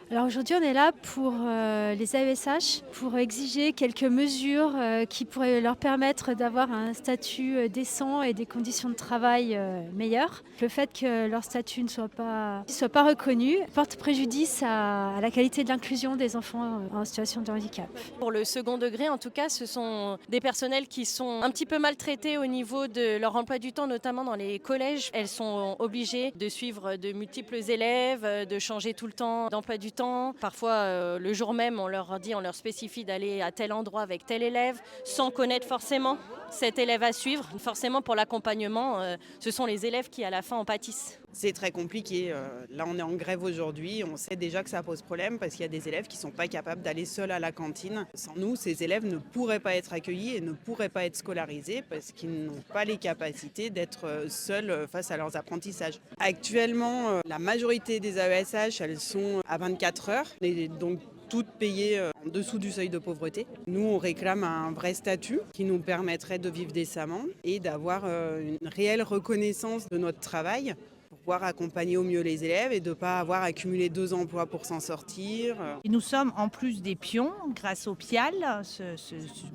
Alors aujourd'hui, on est là pour les AESH, pour exiger quelques mesures qui pourraient leur permettre d'avoir un statut décent et des conditions de travail meilleures. Le fait que leur statut ne soit pas reconnu porte préjudice à la qualité de l'inclusion des enfants en situation de handicap. Pour le second degré, en tout cas, ce sont des personnels qui sont un petit peu maltraités au niveau de leur emploi du temps, notamment dans les collèges. Elles sont obligées de suivre de multiples élèves, de changer tout le temps d'emploi du temps. Parfois, le jour même, on leur spécifie d'aller à tel endroit avec tel élève, sans connaître forcément cet élève à suivre. Forcément, pour l'accompagnement, ce sont les élèves qui, à la fin, en pâtissent. C'est très compliqué. Là, on est en grève aujourd'hui. On sait déjà que ça pose problème parce qu'il y a des élèves qui ne sont pas capables d'aller seuls à la cantine. Sans nous, ces élèves ne pourraient pas être accueillis et ne pourraient pas être scolarisés parce qu'ils n'ont pas les capacités d'être seuls face à leurs apprentissages. Actuellement, la majorité des AESH, elles sont à 24 heures. Et donc, toutes payées en dessous du seuil de pauvreté. Nous, on réclame un vrai statut qui nous permettrait de vivre décemment et d'avoir une réelle reconnaissance de notre travail pour pouvoir accompagner au mieux les élèves et de ne pas avoir accumulé 2 emplois pour s'en sortir. Et nous sommes en plus des pions grâce au PIAL, ce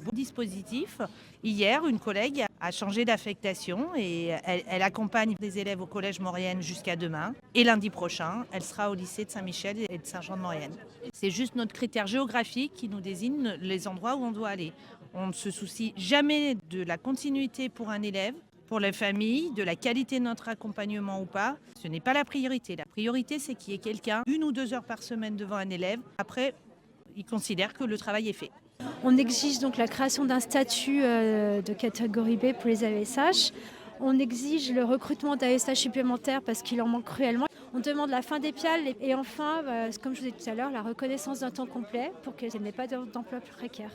bon dispositif. Hier, une collègue a changé d'affectation et elle accompagne les élèves au collège Maurienne jusqu'à demain. Et lundi prochain, elle sera au lycée de Saint-Michel et de Saint-Jean-de-Maurienne. C'est juste notre critère géographique qui nous désigne les endroits où on doit aller. On ne se soucie jamais de la continuité pour un élève, pour les familles, de la qualité de notre accompagnement ou pas. Ce n'est pas la priorité. La priorité, c'est qu'il y ait quelqu'un 1 ou 2 heures par semaine devant un élève. Après, il considère que le travail est fait. On exige donc la création d'un statut de catégorie B pour les AESH. On exige le recrutement d'AESH supplémentaires parce qu'il en manque cruellement. On demande la fin des PIAL et enfin, comme je vous ai dit tout à l'heure, la reconnaissance d'un temps complet pour qu'elles n'aient pas d'emploi précaire.